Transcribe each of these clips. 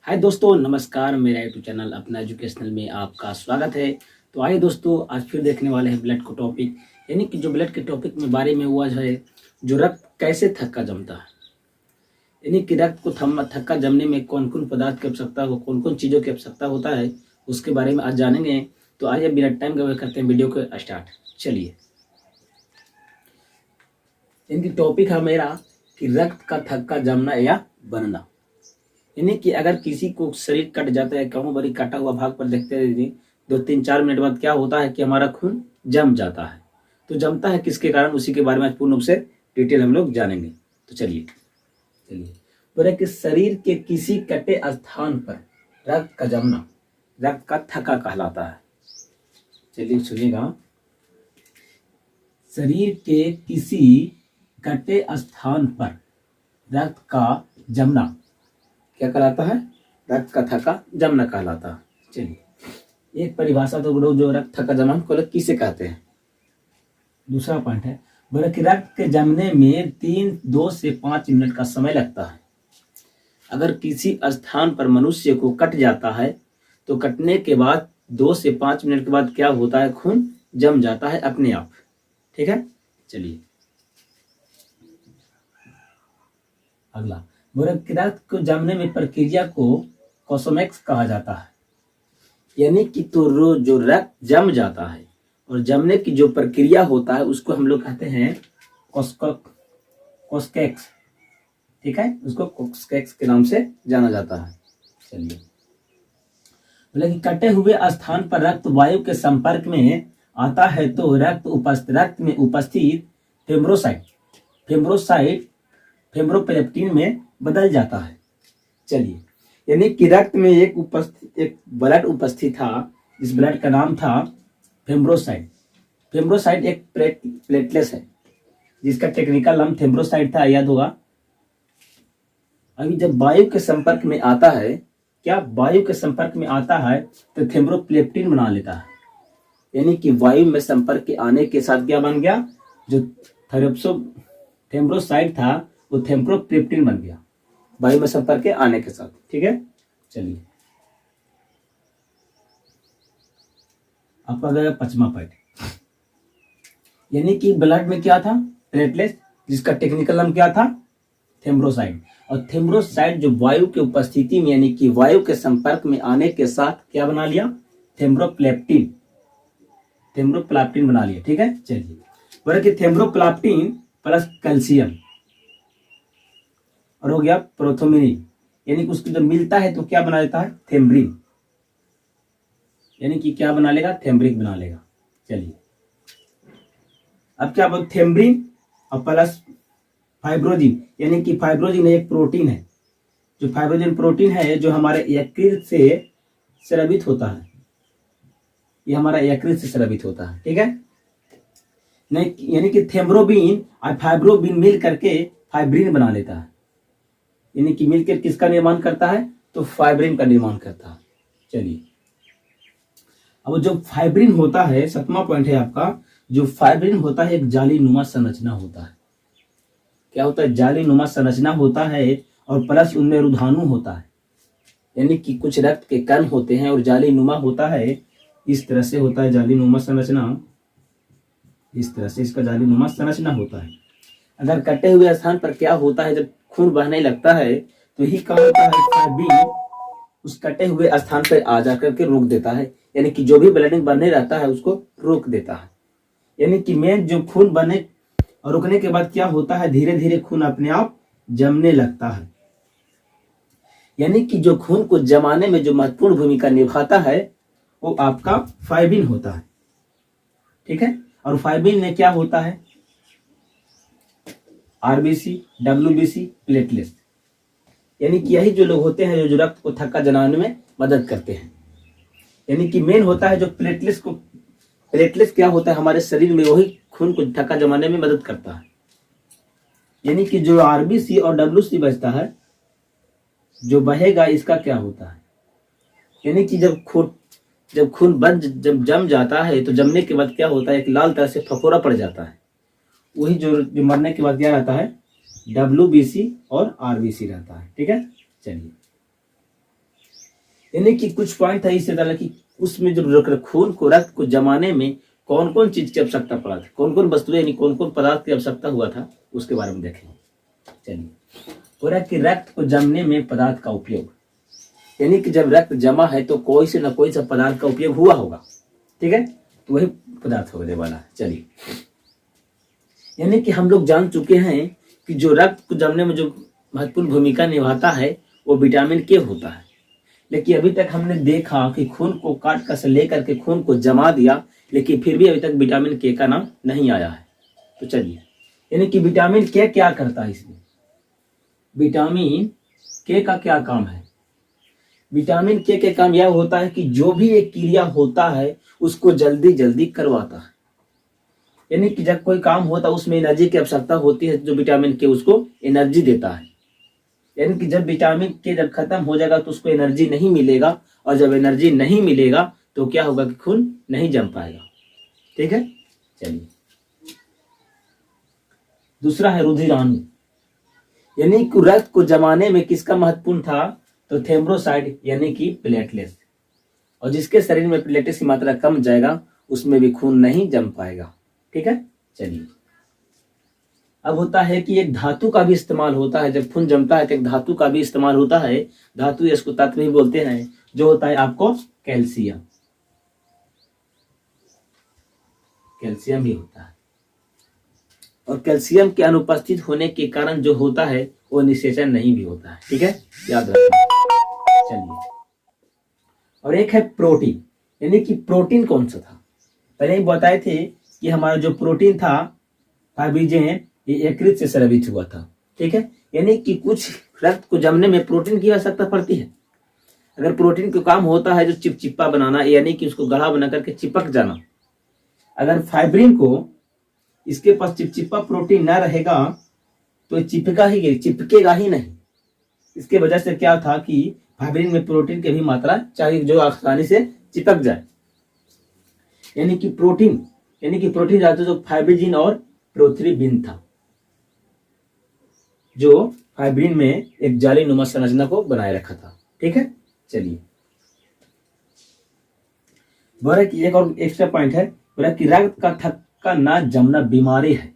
हाय दोस्तों, नमस्कार। मेरा यूट्यूब चैनल अपना एजुकेशनल में आपका स्वागत है। तो आइए दोस्तों, आज फिर देखने वाले हैं ब्लड को टॉपिक, यानी कि जो ब्लड के टॉपिक में बारे में हुआ है, जो रक्त कैसे थक्का जमता है, यानी कि रक्त को थक्का जमने में कौन कौन पदार्थ की आवश्यकता हो, कौन कौन चीज़ों की आवश्यकता होता है, उसके बारे में आज जानेंगे। तो आइए बिना टाइम गवाए करते हैं वीडियो को स्टार्ट। चलिए, इनकी टॉपिक है मेरा कि रक्त का थक्का जमना या बनना। यानी कि अगर किसी को शरीर कट जाता है, कहूँ बड़ी कटा हुआ भाग पर देखते हैं 2-3-4 मिनट बाद क्या होता है कि हमारा खून जम जाता है। तो जमता है किसके कारण, उसी के बारे में पूर्ण रूप से डिटेल हम लोग जानेंगे। तो चलिए बोले कि शरीर के किसी कटे स्थान पर रक्त का जमना रक्त का थक्का कहलाता है। चलिए सुनिएगा, शरीर के किसी कटे स्थान पर रक्त का जमना क्या कहलाता है, रक्त का थक्का जमना कहलाता है। चलिए एक परिभाषा तो बोलो, जो रक्त थक्का जमन को किसे कहते हैं। दूसरा पॉइंट है, बोले कि रक्त के जमने में 2 से 5 मिनट का समय लगता है। अगर किसी स्थान पर मनुष्य को कट जाता है तो कटने के बाद 2 से 5 मिनट के बाद क्या होता है, खून जम जाता है अपने आप। ठीक है, चलिए अगला, रक्त को जमने में प्रक्रिया को कोसोमेक्स कहा जाता है। यानी कि तो जो रक्त जम जाता है और जमने की जो प्रक्रिया होता है उसको हम लोग कहते हैं कोस्केक्स। ठीक है, उसको कोस्केक्स के नाम से जाना जाता है। चलिए, बोले कि कटे हुए स्थान पर रक्त वायु के संपर्क में आता है तो रक्त में उपस्थित फेब्रोपेलेप्टिन में बदल जाता है। चलिए, यानी कि रक्त में एक ब्लड उपस्थित था, जिस ब्लड का नाम था फेम्ब्रोसाइट। फेम्ब्रोसाइट एक प्लेटलेस है, जिसका टेक्निकल नाम फेम्ब्रोसाइट था, याद होगा। अभी जब वायु के संपर्क में आता है, वायु के संपर्क में आता है तो फेम्ब्रोप्लेप्टिन बना लेता है। यानी कि वायु में संपर्क के आने के साथ क्या बन गया, जो फेम्ब्रोसाइट था वो फेम्ब्रोप्लेप्टिन बन गया वायु में संपर्क के आने के साथ। ठीक है, चलिए आपका गया 5वां पॉइंट, यानी कि ब्लड में क्या था, प्लेटलेट, जिसका टेक्निकल नाम क्या था, थेम्ब्रोसाइट। और थेम्ब्रोसाइट जो वायु की उपस्थिति में, यानी कि वायु के संपर्क में आने के साथ क्या बना लिया, थेम्ब्रोप्लेप्टिन बना लिया। ठीक है, चलिए बोले कि थेम्ब्रोप्लेप्टिन प्लस कैल्शियम और हो गया प्रोथोमिनिन, यानी कि उसको जब मिलता है तो क्या बना लेता है, थेम्ब्रिन। यानी कि क्या बना लेगा, थेम्ब्रिक बना लेगा। चलिए अब क्या बोल, थेम्ब्रिन और प्लस फाइब्रोजिन, यानी कि फाइब्रोजिन एक प्रोटीन है, जो फाइब्रोजिन प्रोटीन है जो हमारे यकृत से स्रावित होता है। ये हमारा यकृत से स्रावित होता है। ठीक है, नहीं, यानी कि थेम्ब्रोबिन और फाइब्रोबिन मिल करके फाइब्रिन बना लेता है। यानी कि मिलकर किसका निर्माण करता है, तो फाइब्रिन का निर्माण करता है। चलिए, अब जो फाइब्रिन होता है, 7वां पॉइंट है आपका, जो फाइब्रिन होता है एक जालीनुमा संरचना होता है। क्या होता है, जालीनुमा संरचना होता है और प्लस उनमें रुधानु होता है। यानी कि कुछ रक्त के कण होते हैं और जालीनुमा होता है, इस तरह से होता है जालीनुमा संरचना, इस तरह से इसका जालीनुमा संरचना होता है। अगर कटे हुए स्थान पर क्या होता है, जब खून बहने लगता है तो यही काम होता है, फाइब्रिन उस कटे हुए स्थान पर आ जाकर के रोक देता है। यानी कि जो भी ब्लीडिंग बनने रहता है उसको रोक देता है। यानी कि मेन जो खून बने और रुकने के बाद क्या होता है, धीरे धीरे खून अपने आप जमने लगता है। यानी कि जो खून को जमाने में जो महत्वपूर्ण भूमिका निभाता है वो आपका फाइब्रिन होता है। ठीक है, और फाइब्रिन में क्या होता है, आरबीसी, डब्ल्यूबीसी, प्लेटलेट्स। यानी कि यही जो लोग होते हैं जो रक्त को थक्का जमाने में मदद करते हैं। यानी कि मेन होता है जो प्लेटलेट्स क्या होता है हमारे शरीर में, वही खून को थक्का जमाने में मदद करता है। यानी कि जो आरबीसी और डब्ल्यूसी बचता है, जो बहेगा, इसका क्या होता है, यानी कि जब खून जब जम जाता है तो जमने के बाद क्या होता है, एक लाल तरह से फफोरा पड़ जाता है। वही जो मरने के बाद क्या रहता है, डब्ल्यूबीसी और आरबीसी रहता है। ठीक है, चलिए यानी कि कुछ पॉइंट था इससे डाला कि उसमें जो खून को रक्त को जमाने में कौन कौन चीज की आवश्यकता पड़ा था, कौन कौन वस्तुएं यानी कौन कौन पदार्थ की आवश्यकता हुआ था, उसके बारे में देखेंगे। चलिए, पूरा कि रक्त को जमने में पदार्थ का उपयोग, यानी कि जब रक्त जमा है तो कोई से न कोई सा पदार्थ का उपयोग हुआ होगा, ठीक है, तो वही पदार्थ होने वाला है। चलिए, यानी कि हम लोग जान चुके हैं कि जो रक्त को जमने में जो महत्वपूर्ण भूमिका निभाता है वो विटामिन के होता है, लेकिन अभी तक हमने देखा कि खून को काट कर से लेकर के खून को जमा दिया, लेकिन फिर भी अभी तक विटामिन के का नाम नहीं आया है। तो चलिए, यानी कि विटामिन के क्या करता है इसमें, विटामिन के का क्या काम है। विटामिन के काम यह होता है कि जो भी एक क्रिया होता है उसको जल्दी जल्दी करवाता है, यानी कि जब कोई काम होता है उसमें एनर्जी की आवश्यकता होती है, जो विटामिन के उसको एनर्जी देता है। यानी कि जब विटामिन के जब खत्म हो जाएगा तो उसको एनर्जी नहीं मिलेगा, और जब एनर्जी नहीं मिलेगा तो क्या होगा कि खून नहीं जम पाएगा, ठीक है। चलिए, दूसरा है रुधिराणु, यानी कि रक्त को जमाने में किसका महत्वपूर्ण था, तो थ्रोम्बोसाइट यानी कि प्लेटलेट्स, और जिसके शरीर में प्लेटलेट्स की मात्रा कम जाएगा उसमें भी खून नहीं जम पाएगा, ठीक है। चलिए, अब होता है कि एक धातु का भी इस्तेमाल होता है, जब खून जमता है तो एक धातु का भी इस्तेमाल होता है, धातु इसको तत्व भी बोलते हैं, जो होता है आपको कैल्शियम, कैल्शियम भी होता है, और कैल्शियम के अनुपस्थित होने के कारण जो होता है वो निषेचन नहीं भी होता है, ठीक है, याद रखना। चलिए, और एक है प्रोटीन, यानी कि प्रोटीन कौन सा था, पहले ही बताए थे कि हमारा जो प्रोटीन था फाइब्रिनोजेन ये यकृत से स्रावित हुआ था, ठीक है, यानी कि कुछ रक्त को जमने में प्रोटीन की आवश्यकता पड़ती है। अगर प्रोटीन का काम होता है जो चिपचिपा बनाना, यानी कि उसको गढ़ा बना करके चिपक जाना, अगर फाइब्रिन को इसके पास चिपचिपा प्रोटीन ना रहेगा तो चिपकेगा ही नहीं। इसके वजह से क्या था कि फाइब्रिन में प्रोटीन की भी मात्रा चाहिए जो आसानी से चिपक जाए, यानी कि प्रोटीन जाते जो फाइब्रिन और प्रोथ्रीबिन था, जो फाइब्रिन में एक जाली नुमा संरचना को बनाए रखा था, ठीक है। चलिए, बोला कि एक और एक्स्ट्रा पॉइंट है, बोला कि रक्त का थक्का ना जमना बीमारी है,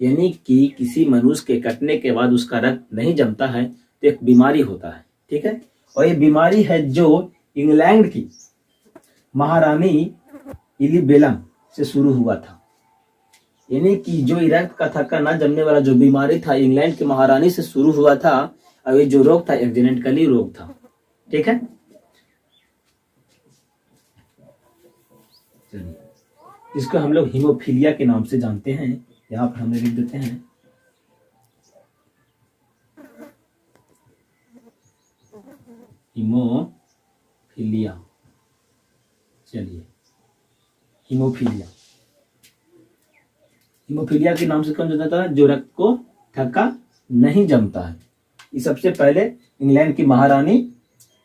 यानी कि किसी मनुष्य के कटने के बाद उसका रक्त नहीं जमता है तो एक बीमारी होता है, ठीक है, और ये बीमारी है जो इंग्लैंड की महारानी इलिबेला से शुरू हुआ था, यानी कि जो रक्त का थक्का ना जमने वाला जो बीमारी था इंग्लैंड की महारानी से शुरू हुआ था, और ये जो रोग था एक जेनेटिकली रोग था, ठीक है। चलिए, इसको हम लोग हीमोफीलिया के नाम से जानते हैं, यहाँ पर हमने लिख देते हैं, हीमोफीलिया। चलिए, हीमोफीलिया के नाम से कौन जानता है, जो रक्त को थक्का नहीं जमता है। ये सबसे पहले इंग्लैंड की महारानी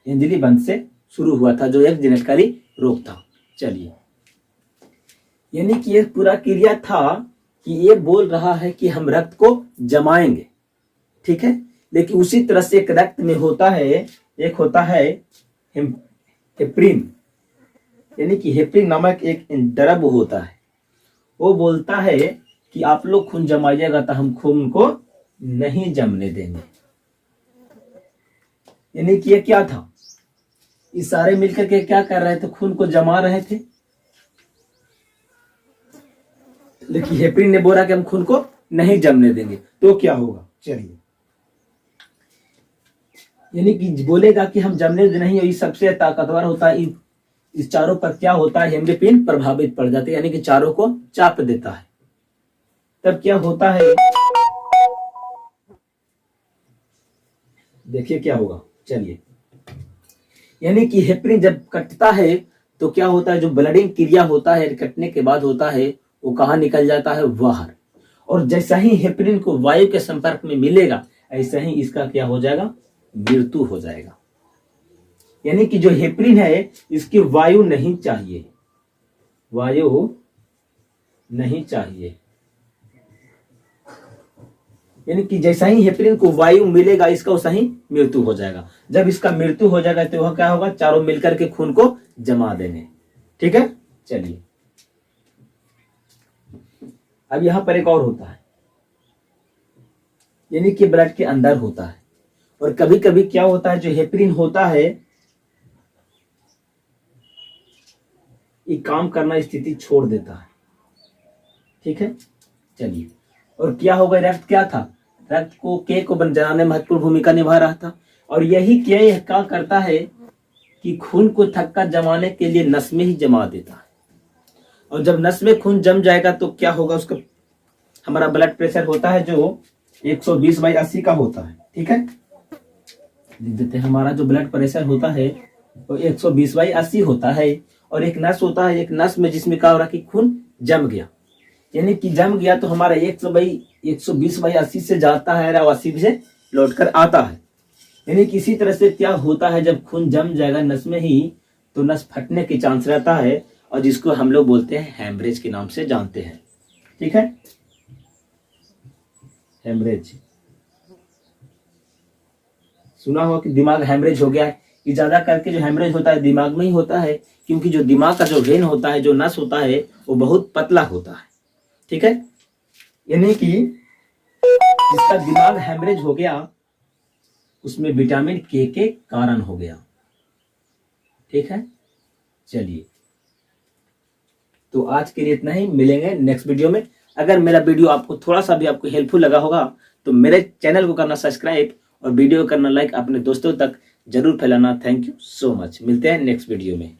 एलिजाबेथ से शुरू हुआ था, जो एक जेनेटिकली रोग था। चलिए, यानी कि ये पूरा क्रिया था कि ये बोल रहा है कि हम रक्त को जमाएंगे, ठीक है, लेकिन उसी तरह से एक रक्त में होता है, एक होता है हेपरिन, यानी कि हेपरिन नामक एक द्रव्य होता है, वो बोलता है कि आप लोग खून जमाइएगा तो हम खून को नहीं जमने देंगे। यानी कि ये क्या था, ये सारे मिलकर के क्या कर रहे थे, खून को जमा रहे थे, लेकिन हेपरिन ने बोला कि हम खून को नहीं जमने देंगे, तो क्या होगा। चलिए, यानी कि बोलेगा कि हम जमने नहीं, ये सबसे ताकतवर होता है, इस चारों पर क्या होता है, हेमोग्लोबिन प्रभावित पड़ जाते हैं, यानी कि चारों को चाप देता है, तब क्या होता है, देखिए क्या होगा। चलिए, यानी कि हेपरिन जब कटता है तो क्या होता है, जो ब्लडिंग क्रिया होता है कटने के बाद होता है वो कहाँ निकल जाता है, बाहर, और जैसा ही हेपरिन को वायु के संपर्क में मिलेगा ऐसा ही इसका क्या हो जाएगा, मृत्यु हो जाएगा। यानी कि जो हेपरिन है इसकी वायु नहीं चाहिए, वायु नहीं चाहिए, यानी कि जैसा ही हेपरिन को वायु मिलेगा इसका वैसा ही मृत्यु हो जाएगा। जब इसका मृत्यु हो जाएगा तो वह क्या होगा, चारों मिलकर के खून को जमा देंगे। ठीक है, चलिए अब यहां पर एक और होता है, यानी कि ब्लड के अंदर होता है। और कभी कभी क्या होता है, जो हेपरिन होता है ये काम करना स्थिति छोड़ देता है। ठीक है, चलिए और क्या होगा, रक्त क्या था, रक्त को के को बनाने में महत्वपूर्ण भूमिका निभा रहा था। और यही के क्या करता है कि खून को थक्का जमाने के लिए नस में ही जमा देता है। और जब नस में खून जम जाएगा तो क्या होगा, उसका हमारा ब्लड प्रेशर होता है जो 120/80 का होता है। ठीक है, लिख देते हैं, हमारा जो ब्लड प्रेशर होता है वो 120/80 होता है। और एक नस होता है, एक नस में जिसमें क्या हो रहा कि खून जम गया, यानी कि जम गया तो हमारा 120/80 से जाता है और 80 से लौट कर आता है। यानी किसी तरह से क्या होता है, जब खून जम जाएगा नस में ही तो नस फटने के चांस रहता है, और जिसको हम लोग बोलते हैं हेमरेज के नाम से जानते हैं। ठीक है, हेमरेज सुना होगा कि दिमाग हेमरेज हो गया है। कि ज्यादा करके जो हेमरेज होता है दिमाग में ही होता है, क्योंकि जो दिमाग का जो वेन होता है, जो नस होता है वो बहुत पतला होता है। ठीक है, यानी कि जिसका दिमाग हेमरेज हो गया उसमें विटामिन के कारण हो गया। ठीक है, चलिए तो आज के लिए इतना ही, मिलेंगे नेक्स्ट वीडियो में। अगर मेरा वीडियो आपको थोड़ा सा भी आपको हेल्पफुल लगा होगा तो मेरे चैनल को करना सब्सक्राइब और वीडियो को करना लाइक, अपने दोस्तों तक जरूर फैलाना। थैंक यू सो मच, मिलते हैं नेक्स्ट वीडियो में।